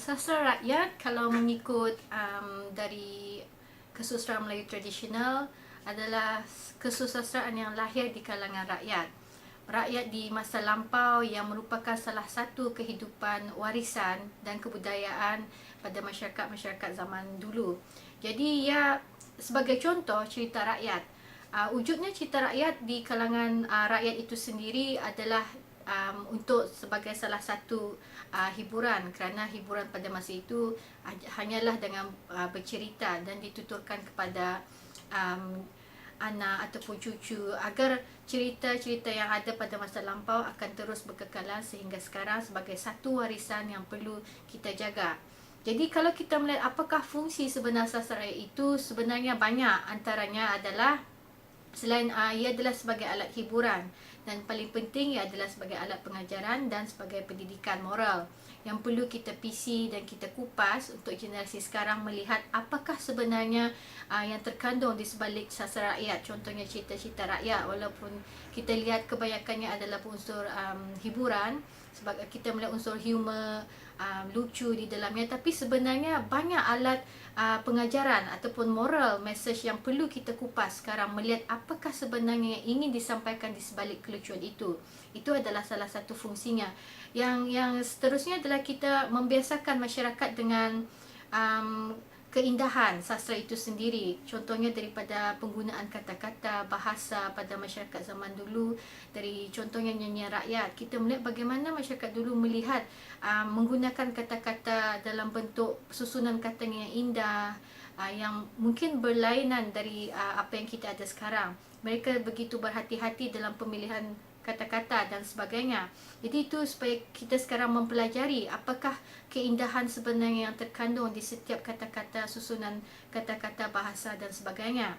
Sastra rakyat kalau mengikut dari kesusastraan Melayu tradisional adalah kesusastraan yang lahir di kalangan rakyat. Rakyat di masa lampau yang merupakan salah satu kehidupan warisan dan kebudayaan pada masyarakat-masyarakat zaman dulu. Jadi ia sebagai contoh cerita rakyat. Wujudnya cerita rakyat di kalangan rakyat itu sendiri adalah untuk sebagai salah satu hiburan, kerana hiburan pada masa itu hanyalah dengan bercerita dan dituturkan kepada anak ataupun cucu agar cerita-cerita yang ada pada masa lampau akan terus berkekalan sehingga sekarang sebagai satu warisan yang perlu kita jaga. Jadi kalau kita melihat apakah fungsi sebenar sastra itu, sebenarnya banyak. Antaranya adalah selain ia adalah sebagai alat hiburan, dan paling penting ia adalah sebagai alat pengajaran dan sebagai pendidikan moral yang perlu kita PC dan kita kupas untuk generasi sekarang melihat apakah sebenarnya yang terkandung di sebalik sastra rakyat. Contohnya cerita-cerita rakyat, walaupun kita lihat kebanyakannya adalah unsur hiburan, sebab kita melihat unsur humor, lucu di dalamnya, tapi sebenarnya banyak alat pengajaran ataupun moral message yang perlu kita kupas sekarang, melihat apakah sebenarnya yang ingin disampaikan di sebalik kelucuan itu. Itu adalah salah satu fungsinya. Yang seterusnya adalah kita membiasakan masyarakat dengan keindahan sastra itu sendiri. Contohnya daripada penggunaan kata-kata, bahasa pada masyarakat zaman dulu, dari contohnya nyanyian rakyat. Kita melihat bagaimana masyarakat dulu melihat menggunakan kata-kata dalam bentuk susunan kata yang indah, yang mungkin berlainan dari apa yang kita ada sekarang. Mereka begitu berhati-hati dalam pemilihan kata-kata dan sebagainya. Jadi itu supaya kita sekarang mempelajari apakah keindahan sebenarnya yang terkandung di setiap kata-kata, susunan kata-kata, bahasa dan sebagainya.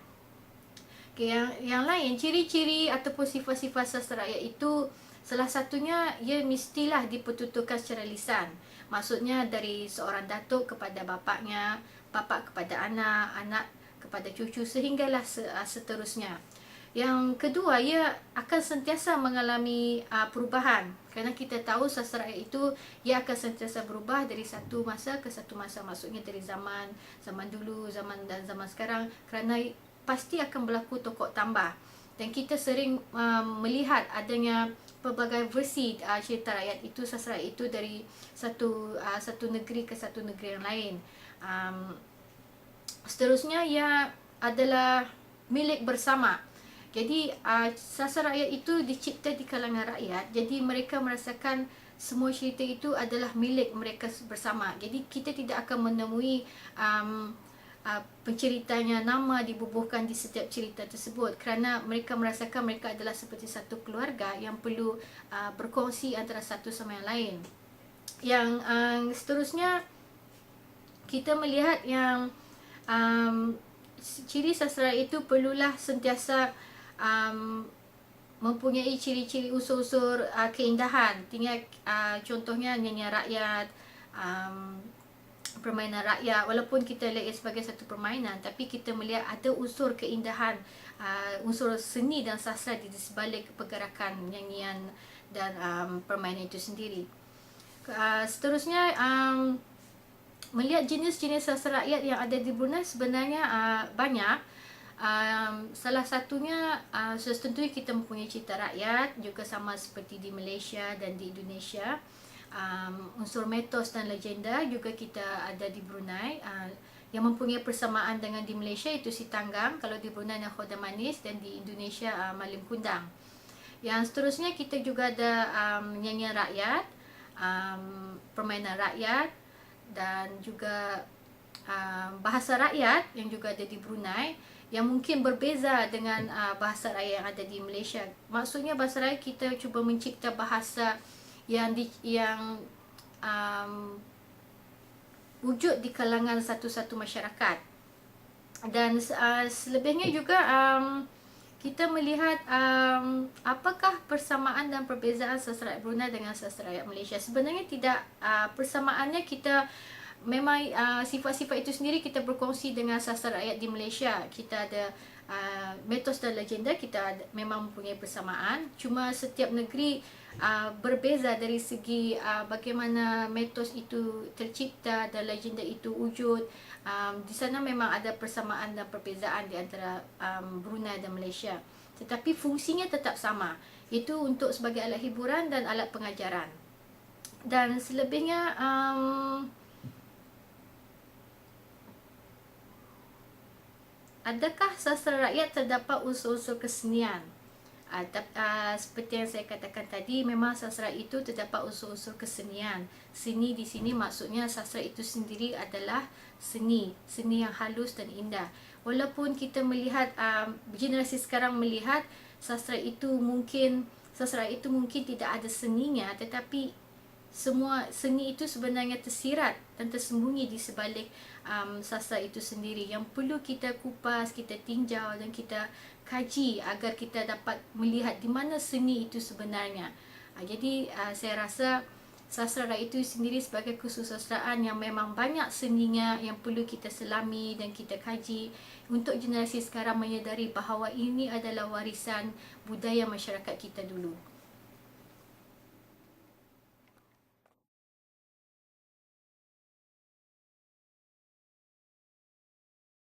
Okay, yang lain, ciri-ciri ataupun sifat-sifat sastra rakyat itu, salah satunya ia mestilah dipertuturkan secara lisan. Maksudnya dari seorang datuk kepada bapaknya, bapa kepada anak, anak kepada cucu, sehinggalah seterusnya. Yang kedua, ia akan sentiasa mengalami perubahan, kerana kita tahu sastra itu ia akan sentiasa berubah dari satu masa ke satu masa. Maksudnya dari zaman dulu, zaman dan zaman sekarang, kerana pasti akan berlaku tokoh tambah. Dan kita sering melihat adanya pelbagai versi cerita rakyat itu, sastra itu, dari satu negeri ke satu negeri yang lain. Seterusnya, ia adalah milik bersama. Jadi sastra rakyat itu dicipta di kalangan rakyat. Jadi mereka merasakan semua cerita itu adalah milik mereka bersama. Jadi kita tidak akan menemui penceritanya nama dibubuhkan di setiap cerita tersebut, kerana mereka merasakan mereka adalah seperti satu keluarga yang perlu berkongsi antara satu sama yang lain. Yang seterusnya, kita melihat yang ciri sastra itu perlulah sentiasa mempunyai ciri-ciri unsur-unsur keindahan. Tinggal contohnya nyanyian rakyat, permainan rakyat. Walaupun kita lihat sebagai satu permainan, tapi kita melihat ada unsur keindahan, unsur seni dan sastra di sebalik pergerakan nyanyian dan permainan itu sendiri. Seterusnya, melihat jenis-jenis sastra rakyat yang ada di Brunei, sebenarnya banyak. Salah satunya, tentunya kita mempunyai cerita rakyat, juga sama seperti di Malaysia dan di Indonesia. Unsur mitos dan legenda juga kita ada di Brunei. Yang mempunyai persamaan dengan di Malaysia itu si Tanggang, kalau di Brunei Nakhoda Manis, dan di Indonesia Malim Kundang. Yang seterusnya, kita juga ada nyanyian rakyat, permainan rakyat, dan juga bahasa rakyat yang juga ada di Brunei, yang mungkin berbeza dengan bahasa rakyat yang ada di Malaysia. Maksudnya bahasa rakyat kita cuba mencipta bahasa yang wujud di kalangan satu-satu masyarakat. Dan selebihnya juga kita melihat apakah persamaan dan perbezaan sastra rakyat Brunei dengan sastra rakyat Malaysia. Sebenarnya tidak. Persamaannya kita memang sifat-sifat itu sendiri kita berkongsi dengan sastra rakyat di Malaysia. Kita ada Mitos dan legenda kita memang mempunyai persamaan, cuma setiap negeri berbeza dari segi bagaimana mitos itu tercipta dan legenda itu wujud. Di sana memang ada persamaan dan perbezaan di antara Brunei dan Malaysia, tetapi fungsinya tetap sama, iaitu untuk sebagai alat hiburan dan alat pengajaran. Dan selebihnya adakah sastra rakyat terdapat unsur-unsur kesenian? Seperti yang saya katakan tadi, memang sastra itu terdapat unsur-unsur kesenian. Seni di sini maksudnya sastra itu sendiri adalah seni yang halus dan indah. Walaupun kita melihat generasi sekarang melihat sastra itu mungkin tidak ada seninya, tetapi semua seni itu sebenarnya tersirat dan tersembunyi di sebalik sastra itu sendiri, yang perlu kita kupas, kita tinjau dan kita kaji agar kita dapat melihat di mana seni itu sebenarnya. Jadi saya rasa sastra rakyat itu sendiri sebagai kesusastraan yang memang banyak seninya yang perlu kita selami dan kita kaji untuk generasi sekarang menyedari bahawa ini adalah warisan budaya masyarakat kita dulu.